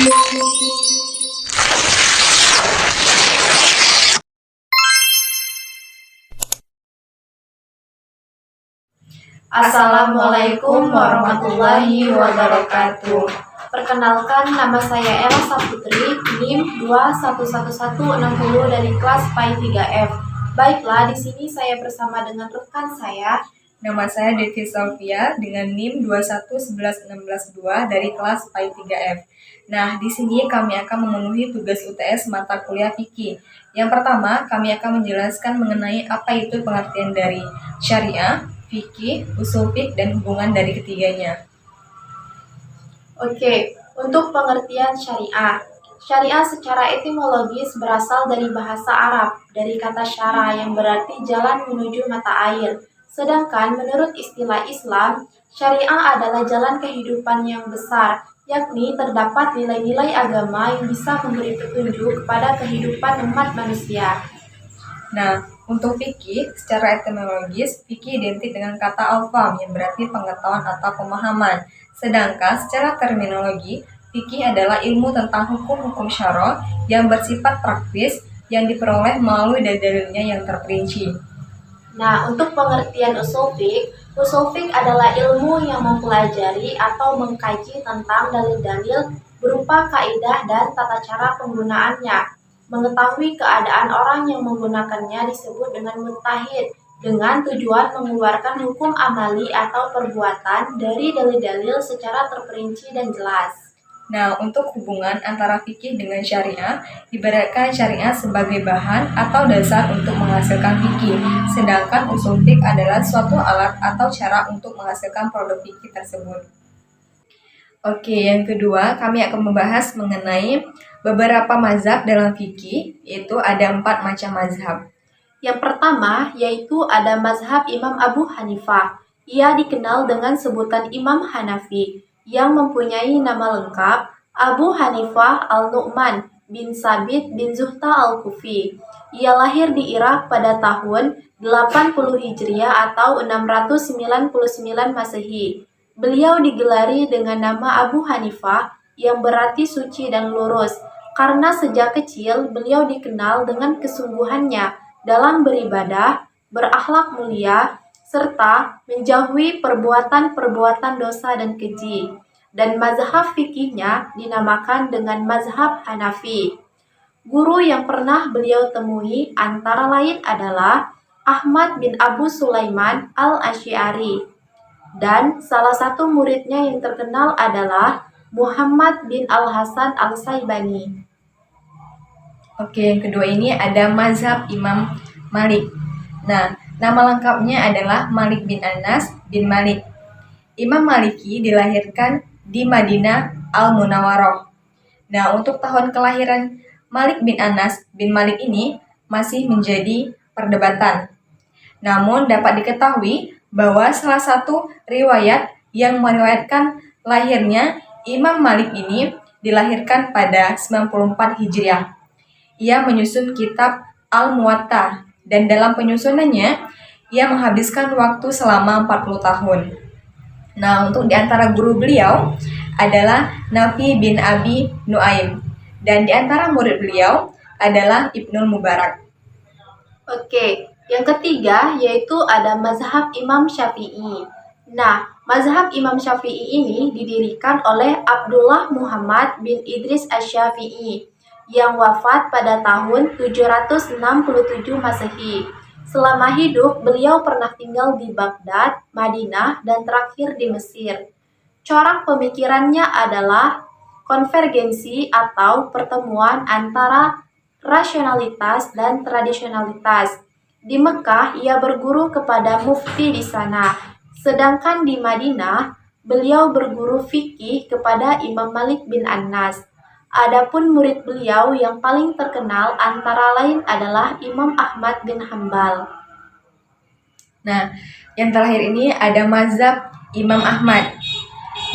Assalamualaikum warahmatullahi wabarakatuh. Perkenalkan, nama saya Ella Saputri, NIM 211160 dari kelas PAI 3F. Baiklah, di sini saya bersama dengan rekan saya. Nama saya Devi Sofia dengan NIM 2111162 dari kelas PAI 3F. Nah, di sini kami akan memenuhi tugas UTS mata kuliah fikih. Yang pertama, kami akan menjelaskan mengenai apa itu pengertian dari syariah, fikih, usul fiqh, dan hubungan dari ketiganya. Oke, untuk pengertian syariah. Syariah secara etimologis berasal dari bahasa Arab, dari kata syara yang berarti jalan menuju mata air. Sedangkan menurut istilah Islam, syariah adalah jalan kehidupan yang besar, yakni terdapat nilai-nilai agama yang bisa memberi petunjuk kepada kehidupan umat manusia. Nah, untuk fikih, secara etimologis, fikih identik dengan kata al-fahm yang berarti pengetahuan atau pemahaman. Sedangkan secara terminologi, fikih adalah ilmu tentang hukum-hukum syara yang bersifat praktis yang diperoleh melalui dalil-dalilnya yang terperinci. Nah, untuk pengertian usul fiqh adalah ilmu yang mempelajari atau mengkaji tentang dalil-dalil berupa kaidah dan tata cara penggunaannya. Mengetahui keadaan orang yang menggunakannya disebut dengan mujtahid, dengan tujuan mengeluarkan hukum amali atau perbuatan dari dalil-dalil secara terperinci dan jelas. Nah, untuk hubungan antara fikih dengan syariah, ibaratkan syariah sebagai bahan atau dasar untuk menghasilkan fikih, sedangkan usul fiqh adalah suatu alat atau cara untuk menghasilkan produk fikih tersebut. Oke, yang kedua, kami akan membahas mengenai beberapa mazhab dalam fikih, yaitu ada 4 macam mazhab. Yang pertama, yaitu ada mazhab Imam Abu Hanifah. Ia dikenal dengan sebutan Imam Hanafi, yang mempunyai nama lengkap Abu Hanifah al-Nu'man bin Sabit bin Zuhta al-Kufi. Ia lahir di Irak pada tahun 80 Hijriah atau 699 Masehi. Beliau digelari dengan nama Abu Hanifah yang berarti suci dan lurus, karena sejak kecil beliau dikenal dengan kesungguhannya dalam beribadah, berakhlak mulia, serta menjauhi perbuatan-perbuatan dosa dan keji. Dan mazhab fikihnya dinamakan dengan mazhab Hanafi. Guru yang pernah beliau temui antara lain adalah Ahmad bin Abu Sulaiman al-Asy'ari. Dan salah satu muridnya yang terkenal adalah Muhammad bin Al-Hasan al-Saibani. Oke, yang kedua ini ada mazhab Imam Malik. Nah, nama lengkapnya adalah Malik bin Anas bin Malik. Imam Maliki dilahirkan di Madinah Al-Munawwaroh. Nah, untuk tahun kelahiran Malik bin Anas bin Malik ini masih menjadi perdebatan. Namun dapat diketahui bahwa salah satu riwayat yang meriwayatkan lahirnya Imam Malik ini dilahirkan pada 94 Hijriah. Ia menyusun kitab Al-Muwatta dan dalam penyusunannya ia menghabiskan waktu selama 40 tahun. Nah, untuk di antara guru beliau adalah Nafi bin Abi Nuaim dan di antara murid beliau adalah Ibnul Mubarak. Oke, yang ketiga yaitu ada mazhab Imam Syafi'i. Nah, mazhab Imam Syafi'i ini didirikan oleh Abdullah Muhammad bin Idris Asy-Syafi'i yang wafat pada tahun 767 Masehi. Selama hidup, beliau pernah tinggal di Baghdad, Madinah, dan terakhir di Mesir. Corak pemikirannya adalah konvergensi atau pertemuan antara rasionalitas dan tradisionalitas. Di Mekah, ia berguru kepada mufti di sana, sedangkan di Madinah, beliau berguru fikih kepada Imam Malik bin Anas. Adapun murid beliau yang paling terkenal antara lain adalah Imam Ahmad bin Hambal. Nah, yang terakhir ini ada mazhab Imam Ahmad.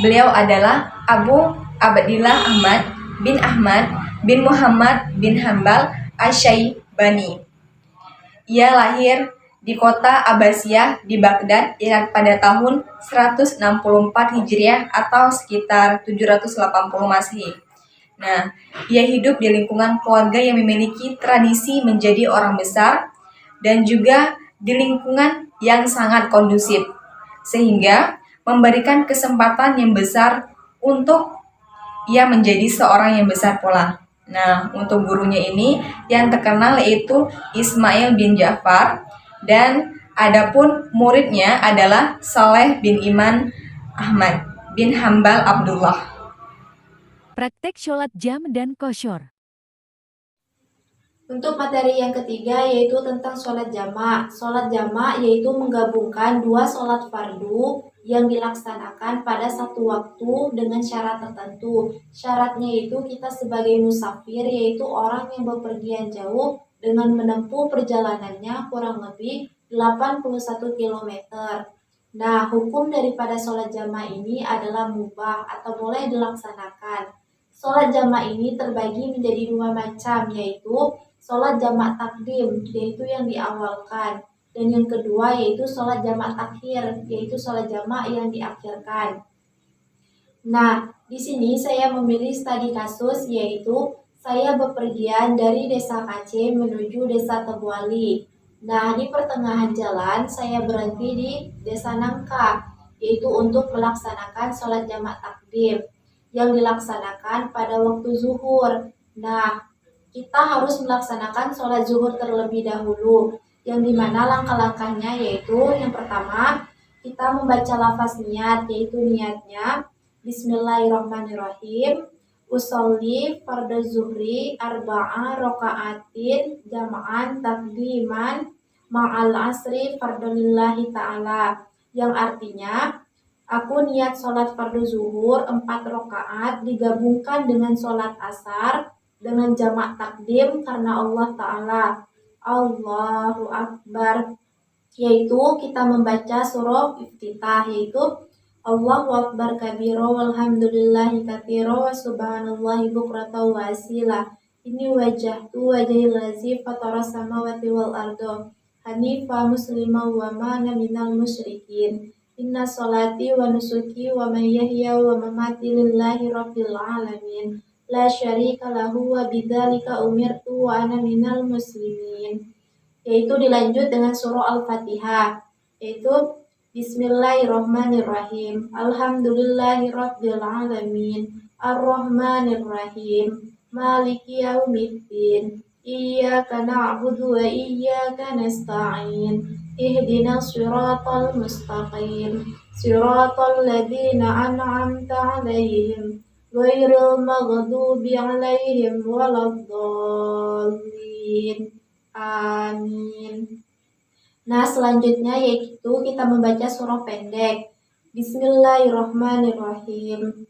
Beliau adalah Abu Abdillah Ahmad bin Muhammad bin Hambal Asy-Syaibani. Ia lahir di kota Abbasiyah di Baghdad, Irak pada tahun 164 Hijriah atau sekitar 780 Masehi. Nah, ia hidup di lingkungan keluarga yang memiliki tradisi menjadi orang besar dan juga di lingkungan yang sangat kondusif, sehingga memberikan kesempatan yang besar untuk ia menjadi seorang yang besar pula. Nah, untuk gurunya ini yang terkenal yaitu Ismail bin Ja'far, dan adapun muridnya adalah Saleh bin Iman Ahmad bin Hambal Abdullah. Praktek sholat jam dan kosyur. Untuk materi yang ketiga yaitu tentang sholat jamak. Sholat jamak yaitu menggabungkan dua sholat fardu yang dilaksanakan pada satu waktu dengan syarat tertentu. Syaratnya itu kita sebagai musafir yaitu orang yang bepergian jauh dengan menempuh perjalanannya kurang lebih 81 km. Nah, hukum daripada sholat jamak ini adalah mubah atau boleh dilaksanakan. Sholat jamak ini terbagi menjadi dua macam, yaitu sholat jamak takdim, yaitu yang diawalkan, dan yang kedua yaitu sholat jamak takhir, yaitu sholat jamak yang diakhirkan. Nah, di sini saya memilih studi kasus, yaitu saya bepergian dari desa Aceh menuju desa Tebuali. Nah, di pertengahan jalan saya berhenti di desa Nangka, yaitu untuk melaksanakan sholat jamak takdim yang dilaksanakan pada waktu zuhur. Nah, kita harus melaksanakan sholat zuhur terlebih dahulu, yang dimana langkah-langkahnya yaitu yang pertama, kita membaca lafaz niat, yaitu niatnya Bismillahirrahmanirrahim, usolli fardu zuhri arba'a rokaatin jama'an takdiman ma'al asri fardulillahi ta'ala, yang artinya aku niat sholat fardu zuhur 4 rakaat digabungkan dengan sholat asar dengan jamak takdim karena Allah Ta'ala. Allahu Akbar. Yaitu kita membaca surah Iftitah, yaitu Allahu Akbar kabiro walhamdulillahi katsiro wa subhanallahi bukrata wa asila. Ini wajahtu wajahil lazi fataras samawati wal ardo hanifa muslimah wa mana minal musyrikin. Inna salati wa nusuki wa mayyahya wa mamati lillahi rabbil alamin. La syarika lahu wa bidzalika umirtu wa ana minal muslimin. Yaitu dilanjut dengan surah Al-Fatihah, yaitu Bismillahirrahmanirrahim. Alhamdulillahi rabbil alamin. Ar-Rahmanirrahim. Maliki yaumiddin. Iyyaka na'budu wa iyyaka nasta'in. Ihdinas siratal mustaqim. Siratal ladzina an'amta 'alaihim ghairil maghdubi 'alaihim waladdallin. Amin. Nah, selanjutnya yaitu kita membaca surah pendek. Bismillahirrahmanirrahim.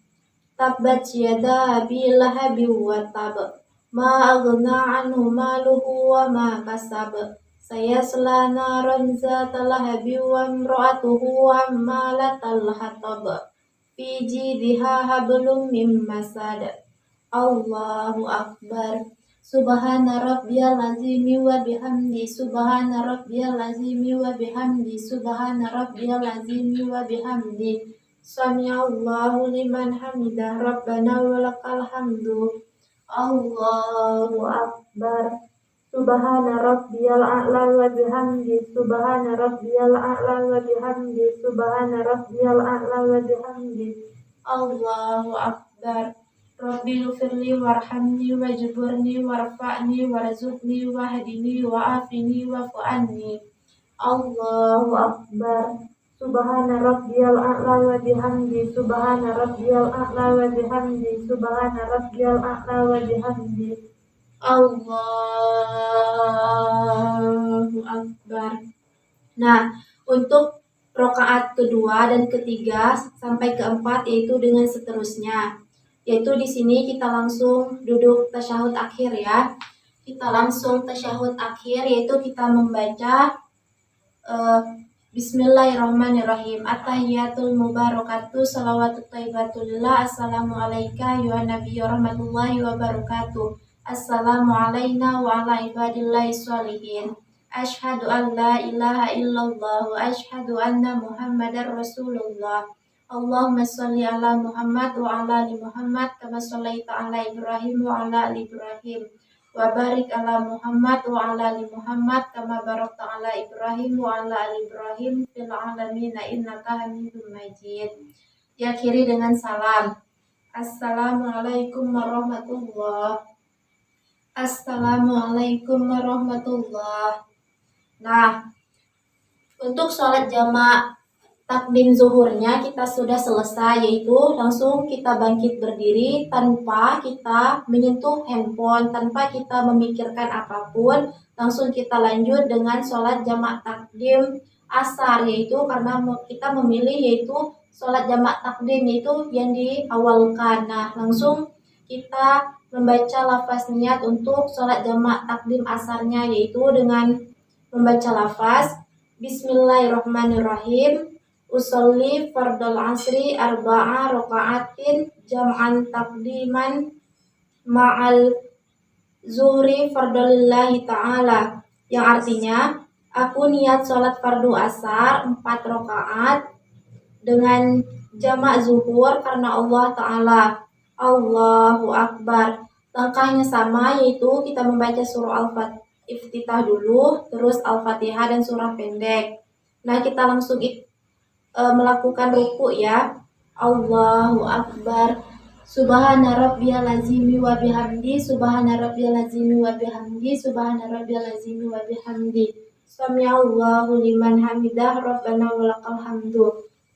Tabbat yada abi lahabin wa tab. Ma aghna anhu maluhu wa ma kasab. Sayasla naran zata lahabin wa imra'atuhu hammalatal hatab. Fi jidha hablum min masad. Allahu Akbar. Subhana rabbiyal azimi wa bihamdi. Subhana rabbiyal azimi wa bihamdi. Subhana rabbiyal azimi wa bihamdi. Sami'allahu liman hamidah. Rabbana walakal hamdu. Allahu Akbar. Subhana rabbiyal a'la wa bihamdi. Subhana rabbiyal a'la wa bihamdi. Subhana rabbiyal a'la wa bihamdi. Allahu Akbar. Rabbi ghfirli warhamni wajburni warfa'ni warzuqni wahdini wa'afini wa'fu anni. Allahu Akbar. Subhana rabbiyal a'la wa bihamdi. Subhana rabbiyal a'la wa bihamdi. Subhana rabbiyal a'la wa bihamdi. Allahu Akbar. Nah, untuk rakaat kedua dan ketiga sampai keempat yaitu dengan seterusnya. Yaitu di sini kita langsung duduk tasyahud akhir ya. Kita langsung tasyahud akhir yaitu kita membaca Bismillahirrahmanirrahim. At-tahiyyatul mubarakatuh salawatut thayyibatulillah. Assalamu alayka ya nabiyyu rahmatullahi wabarakatuh. Assalamu alayna wa ala ibadillahi sholihin. Ashhadu an la ilaha illallah wa ashhadu anna muhammadar rasulullah. Allahumma sholli ala Muhammad wa ala ali Muhammad kama shallaita ala Ibrahim wa ala ali Ibrahim wa barik ala Muhammad wa ala ali Muhammad kama barakta ala Ibrahim wa ala ali Ibrahim fil alamin innaka Hamidum Majid. Diakhiri dengan salam. Assalamualaikum warahmatullahi. Assalamualaikum warahmatullahi. Nah, untuk sholat jamaah takdim zuhurnya kita sudah selesai, yaitu langsung kita bangkit berdiri tanpa kita menyentuh handphone, tanpa kita memikirkan apapun, langsung kita lanjut dengan sholat jamaah takdim asar, yaitu karena kita memilih yaitu sholat jamaah takdim yaitu yang diawalkan. Nah, langsung kita membaca lafaz niat untuk sholat jamaah takdim asarnya, yaitu dengan membaca lafaz Bismillahirrahmanirrahim. Usolli fardal asri arba'a rokaatin jam'an takdiman ma'al zuhri fardalillahi ta'ala, yang artinya aku niat sholat fardu asar 4 rakaat dengan jamak zuhur karena Allah Ta'ala. Allahu Akbar. Langkahnya sama, yaitu kita membaca surah Al-Iftitah dulu, terus Al-Fatihah dan surah pendek. Nah, kita langsung melakukan ruku ya. Allahu Akbar. Subhana rabbiyal azimi wa bihamdi, subhana rabbiyal azimi wa bihamdi, subhana rabbiyal azimi wa bihamdi. Sami'allahu liman hamidah, rabbana walakal hamdu.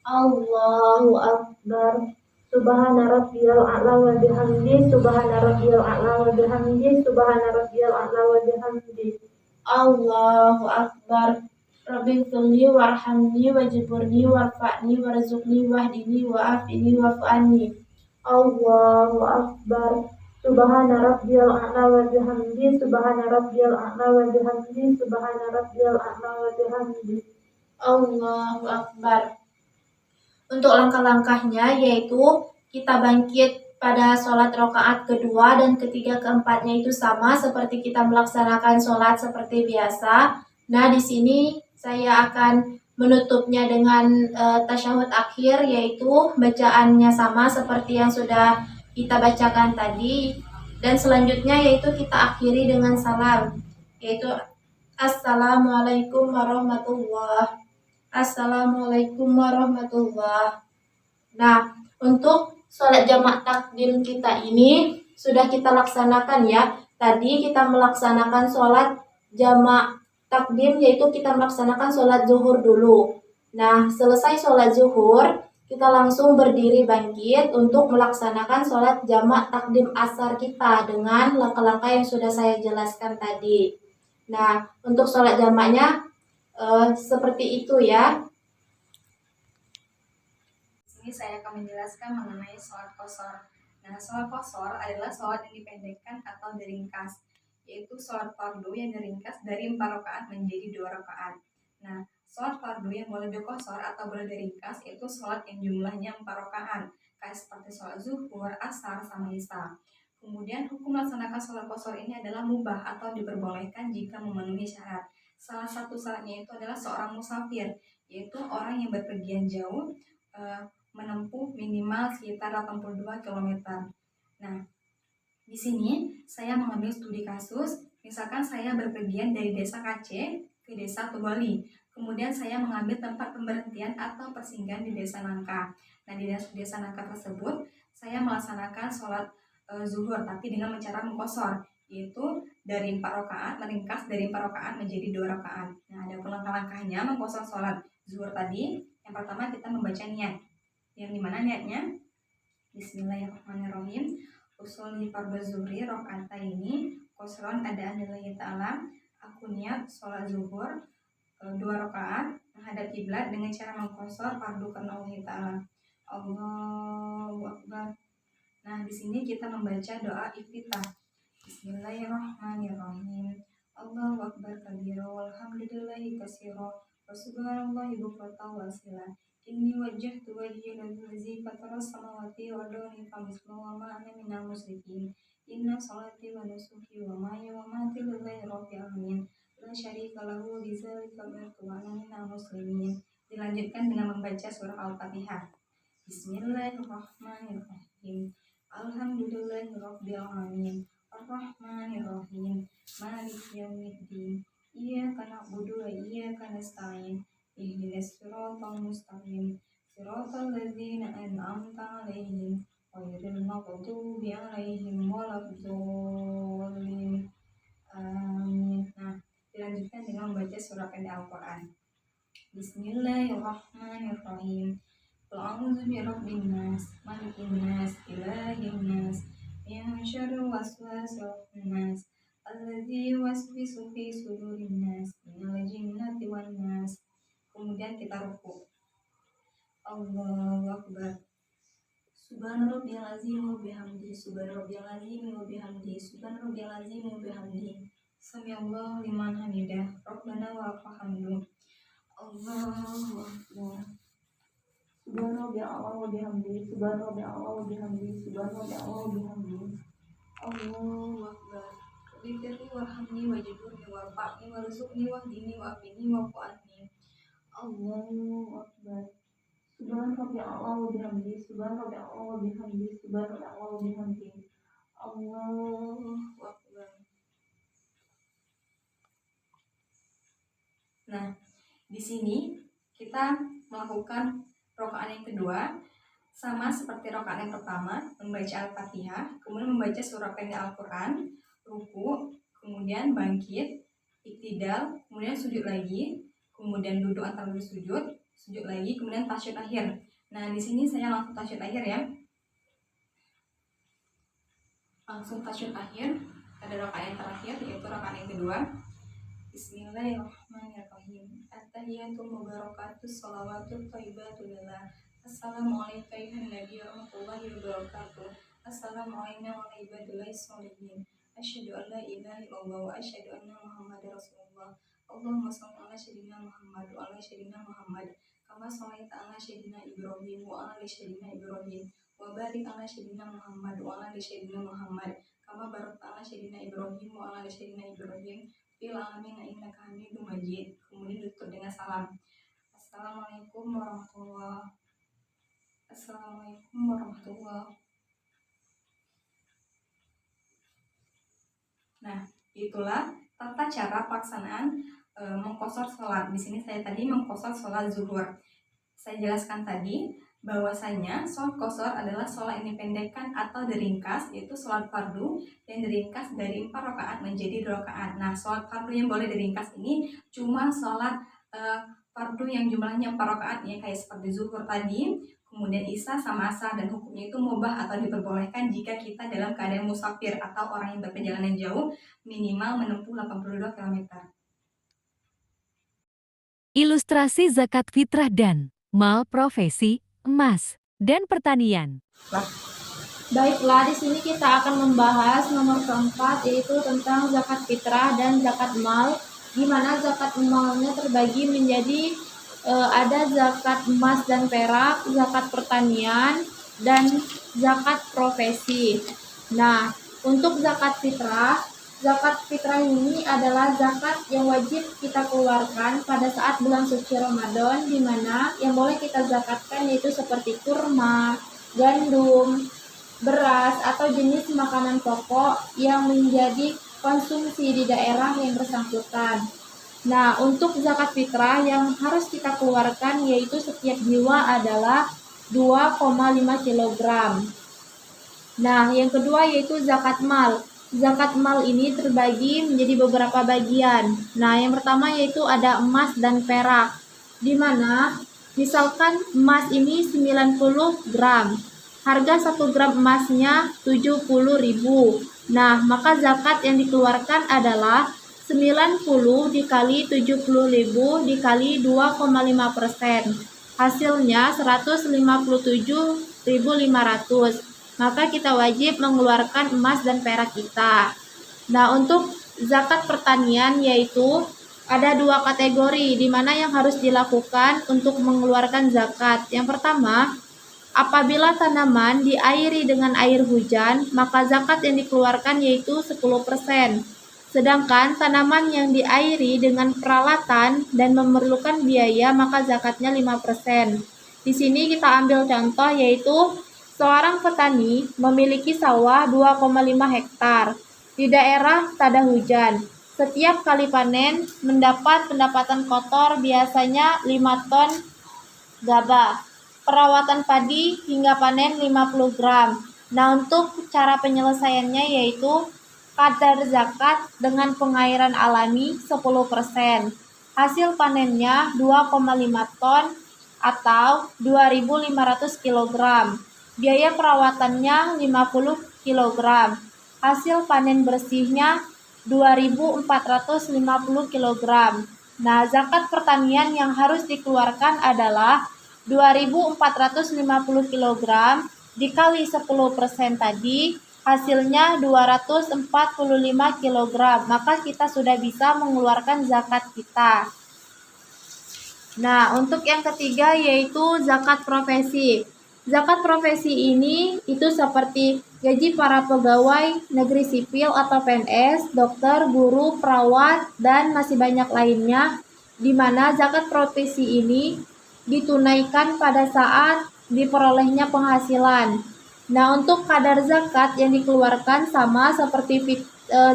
Allahu Akbar. Subhana rabbiyal a'la wa bihamdi, subhana rabbiyal a'la wa bihamdi, subhana rabbiyal a'la wa bihamdi. Allahu Akbar. Rabbi firli warhamni wajburni warfa'ni warzuqni wahdini wa'afini wa'fa'ani. Allahu Akbar. Subhana rabbiyal a'la wa bihamdi, subhana rabbiyal a'la wa bihamdi, subhana rabbiyal a'la wa bihamdi. Allahu Akbar. Untuk langkah-langkahnya yaitu kita bangkit pada sholat rakaat kedua dan ketiga keempatnya itu sama seperti kita melaksanakan sholat seperti biasa. Nah, di sini saya akan menutupnya dengan tasyahud akhir, yaitu bacaannya sama seperti yang sudah kita bacakan tadi. Dan selanjutnya yaitu kita akhiri dengan salam, yaitu Assalamualaikum warahmatullahi. Assalamualaikum warahmatullahi. Nah, untuk sholat jamaah takdim kita ini sudah kita laksanakan ya. Tadi kita melaksanakan sholat jamaah takdim, yaitu kita melaksanakan sholat zuhur dulu. Nah, selesai sholat zuhur, kita langsung berdiri bangkit untuk melaksanakan sholat jamaah takdim asar kita dengan langkah-langkah yang sudah saya jelaskan tadi. Nah, untuk sholat jamaahnya seperti itu ya. Di sini saya akan menjelaskan mengenai sholat qashar. Nah, sholat qashar adalah sholat yang dipendekkan atau diringkas, yaitu sholat fardu yang diringkas dari 4 rakaat menjadi 2 rakaat. Nah, sholat fardu yang boleh diqashar atau boleh diringkas itu sholat yang jumlahnya 4 rakaat, kayak seperti sholat zuhur, asar, sama isya. Kemudian hukum melaksanakan sholat qashar ini adalah mubah atau diperbolehkan jika memenuhi syarat. Salah satu syaratnya itu adalah seorang musafir, yaitu orang yang berpergian jauh menempuh minimal sekitar 82 km. Nah, di sini saya mengambil studi kasus. Misalkan saya berpergian dari desa Aceh ke desa Tubali. Kemudian saya mengambil tempat pemberhentian atau persinggahan di desa Nangka. Nah, di desa Nangka tersebut saya melaksanakan sholat zuhur tapi dengan cara mengqashar, yaitu dari 4 rakaat, meringkas dari 4 rakaat menjadi 2 rakaat. Nah, ada langkah-langkahnya mengqashar sholat zuhur tadi. Yang pertama kita membaca niat, yang dimana niatnya Bismillahirrahmanirrahim. Usolli fardhu zuhri rakaataini qashran adaan lillahi ta'ala. Aku niat sholat zuhur 2 rakaat menghadap kiblat dengan cara mengqashar fardu karena Allah Ta'ala. Allahu Akbar. Nah, di sini kita membaca doa iftitah. Bismillahirrahmanirrahim. Allahu Akbar kabira walhamdulillahi katsira wa subhanallahi bukratan wa asila. Inni wajjahtu wajhiya lillazi fatara samawati wal ardi wa ma ana minal musyrikin. Inna salati wa nusuki wa mahya wa mamati lillahi rabbil alamin. La syarika lahu bidzalika umirtu wa ana minal muslimin. Dilanjutkan dengan membaca surah Al-Fatihah. Bismillahirrahmanirrahim. Alhamdulillahirabbil alamin. Arrahmanirrahim. Maliki yaumiddin. Iyyaka na'budu wa iyyaka nasta'in. Ihdinas siratal mustaqim. Siratal ladzina an'amta 'alaihim ghairil maghdubi 'alaihim waladdallin. Amin. Nah, dilanjutkan dengan membaca surah pendek Al-Quran. Bismillahirrahmanirrahim. Qul a'udzu birabbin nas, malikin nas, ilahin nas, min syarril waswasil khannas, alladzi yuwaswisu fi sudurin nas, minal jinnati wan nas. Kemudian kita rukuk. Allahu akbar. Subhana rabbiyal azim wa bihamdihi, subhana rabbiyal azim wa bihamdihi, subhana rabbiyal azim wa bihamdihi. Samiallahu liman hamidah. Rabbana wa lakal hamdu. Allahu akbar. Subhana rabbiyal a'la wa bihamdihi, subhana rabbiyal a'la wa bihamdihi, subhana rabbiyal a'la wa bihamdihi. Allahu akbar. Rabbighfirli warhamni wajburni warfa'ni warzuqni wahdini wa'afini wa'fu anni. Allahu akbar. Subhana rabbiyal a'la wa bihamdihi, subhana rabbiyal a'la wa bihamdihi, subhana rabbiyal a'la wa bihamdihi. Allahu akbar. Nah, di sini kita melakukan rakaat yang kedua sama seperti rakaat yang pertama, membaca Al-Fatihah, kemudian membaca surah pendek Al-Quran, ruku, kemudian bangkit, iktidal, kemudian sujud lagi, kemudian duduk antara sujud, sujud lagi, kemudian tasyahud akhir. Nah, di sini saya langsung tasyahud akhir ya. Langsung tasyahud akhir pada rakaat yang terakhir, yaitu rakaat yang kedua. Bismillahirrahmanirrahim. At-tahiyyatu mubarakatus shalawatu thayyibatu lillah. Assalamualaikum warahmatullahi wabarakatuh. Assalamualaikum warahmatullahi wabarakatuh. Asyhadu an la ilaha illallah wa asyhadu anna Muhammadar Rasulullah. Allahumma shalli ala sayyidina Muhammad wa ala sayyidina Muhammad. Kama shallaita ala sayyidina Ibrahim wa ala sayyidina Ibrahim. Wa barik ala sayyidina Muhammad wa ala sayyidina Muhammad. Kama barakta ala sayyidina Ibrahim wa ala sayyidina Ibrahim. Fil alamin innaka Hamidum Majid. Kemudian ditutup dengan salam. Assalamualaikum warahmatullahi. Assalamualaikum warahmatullahi. Nah, itulah tata cara pelaksanaan mengqashar sholat. Di sini saya tadi mengqashar sholat zuhur. Saya jelaskan tadi bahwasanya sholat qashar adalah sholat yang dipendekkan atau diringkas, yaitu sholat fardu yang diringkas dari 4 rakaat menjadi 2 rakaat. Nah, sholat fardu yang boleh diringkas ini cuma sholat fardu yang jumlahnya 4 rakaat ya, kayak seperti zuhur tadi, kemudian isya sama asar, dan hukumnya itu mubah atau diperbolehkan jika kita dalam keadaan musafir atau orang yang berperjalanan jauh minimal menempuh 82 km. Ilustrasi zakat fitrah dan mal profesi, emas, dan pertanian. Baiklah, di sini kita akan membahas nomor keempat, yaitu tentang zakat fitrah dan zakat mal, di mana zakat malnya terbagi menjadi ada zakat emas dan perak, zakat pertanian, dan zakat profesi. Nah, untuk zakat fitrah ini adalah zakat yang wajib kita keluarkan pada saat bulan suci Ramadan, di mana yang boleh kita zakatkan yaitu seperti kurma, gandum, beras, atau jenis makanan pokok yang menjadi konsumsi di daerah yang bersangkutan. Nah, untuk zakat fitrah yang harus kita keluarkan yaitu setiap jiwa adalah 2,5 kg. Nah, yang kedua yaitu zakat mal. Zakat mal ini terbagi menjadi beberapa bagian. Nah, yang pertama yaitu ada emas dan perak, di mana misalkan emas ini 90 gram. Harga 1 gram emasnya 70.000. Nah, maka zakat yang dikeluarkan adalah 90 dikali 70.000 dikali 2,5%. Hasilnya 157.500. Maka kita wajib mengeluarkan emas dan perak kita. Nah, untuk zakat pertanian yaitu ada 2 kategori di mana yang harus dilakukan untuk mengeluarkan zakat. Yang pertama, apabila tanaman diairi dengan air hujan, maka zakat yang dikeluarkan yaitu 10%. Sedangkan tanaman yang diairi dengan peralatan dan memerlukan biaya, maka zakatnya 5%. Di sini kita ambil contoh yaitu seorang petani memiliki sawah 2,5 hektar di daerah tak ada hujan. Setiap kali panen mendapat pendapatan kotor biasanya 5 ton gabah. Perawatan padi hingga panen 50 gram. Nah, untuk cara penyelesaiannya yaitu kadar zakat dengan pengairan alami 10%. Hasil panennya 2,5 ton atau 2.500 kg. Biaya perawatannya 50 kg. Hasil panen bersihnya 2.450 kg. Nah, zakat pertanian yang harus dikeluarkan adalah 2.450 kg dikali 10% tadi, hasilnya 245 kg. Maka kita sudah bisa mengeluarkan zakat kita. Nah, untuk yang ketiga yaitu zakat profesi. Zakat profesi ini itu seperti gaji para pegawai negeri sipil atau PNS, dokter, guru, perawat, dan masih banyak lainnya, di mana zakat profesi ini ditunaikan pada saat diperolehnya penghasilan. Nah, untuk kadar zakat yang dikeluarkan sama seperti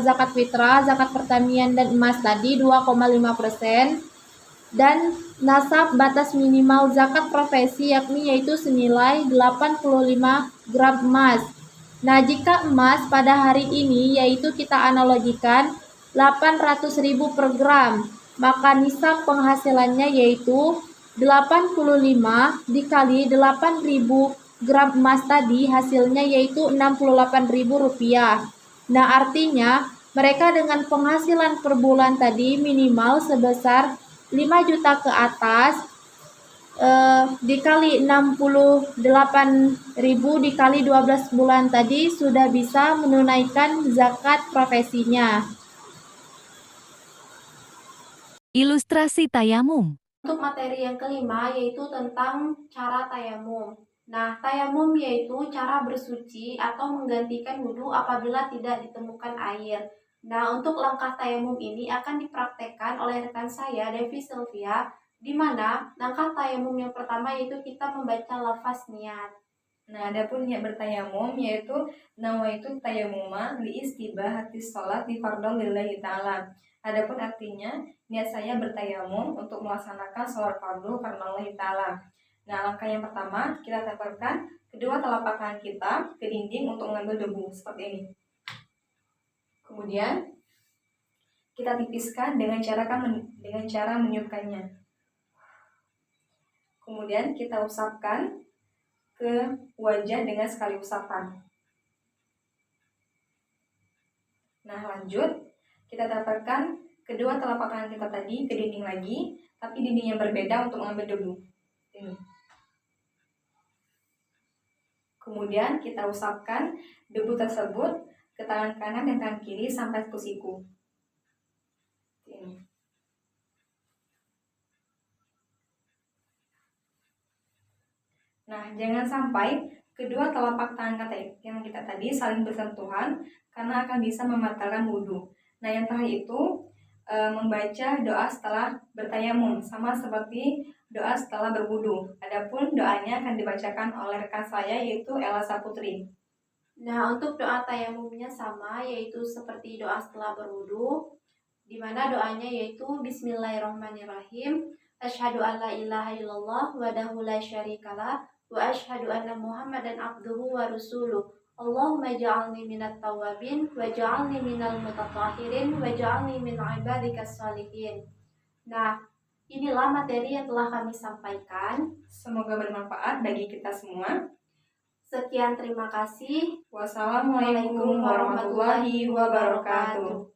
zakat fitrah, zakat pertanian, dan emas tadi 2,5%. Dan nasab batas minimal zakat profesi yakni yaitu senilai 85 gram emas. Nah, jika emas pada hari ini yaitu kita analogikan 800.000 per gram, maka nisab penghasilannya yaitu 85 dikali 8.000 gram emas tadi, hasilnya yaitu Rp68.000. Nah, artinya mereka dengan penghasilan per bulan tadi minimal sebesar 5 juta ke atas, dikali 68.000 dikali 12 bulan tadi sudah bisa menunaikan zakat profesinya. Ilustrasi tayamum. Untuk materi yang kelima yaitu tentang cara tayamum. Nah, tayamum yaitu cara bersuci atau menggantikan wudhu apabila tidak ditemukan air. Nah, untuk langkah tayamum ini akan dipraktekkan oleh rekan saya, Devi Sylvia, di mana langkah tayamum yang pertama yaitu kita membaca lafaz niat. Nah, adapun niat bertayamum yaitu nawaitu tayamuma li istibahatis sholat di fardhu lillahi ta'ala. Adapun artinya, niat saya bertayamum untuk melaksanakan sholat fardu karena Allah Ta'ala. Nah, langkah yang pertama, kita tempelkan kedua telapak tangan kita ke dinding untuk mengambil debu, seperti ini. Kemudian, kita tipiskan dengan cara meniupkannya. Kemudian, kita usapkan ke wajah dengan sekali usapan. Nah, lanjut, kita tempelkan kedua telapak tangan kita tadi ke dinding lagi, tapi dinding yang berbeda untuk mengambil debu. Ini. Kemudian kita usapkan debu tersebut ke tangan kanan dan tangan kiri sampai ke siku. Ini. Nah, jangan sampai kedua telapak tangan yang kita tadi saling bersentuhan karena akan bisa membatalkan wudhu. Nah, yang terakhir itu membaca doa setelah bertayamum, sama seperti doa setelah berwudhu. Adapun doanya akan dibacakan oleh rekan saya yaitu Ella Saputri. Nah, untuk doa tayamumnya sama, yaitu seperti doa setelah berwudu, di mana doanya yaitu Bismillahirrahmanirrahim. Asyhadu an la ilaha illallah wahdahu la syarikalah wa asyhadu anna Muhammadan abduhu wa rasuluh. Allahumma ja'alni minat tawabin wa ja'alni minal mutatahhirin wa ja'alni min ibadikas salihin. Nah, inilah materi yang telah kami sampaikan. Semoga bermanfaat bagi kita semua. Sekian, terima kasih. Wassalamualaikum warahmatullahi wabarakatuh.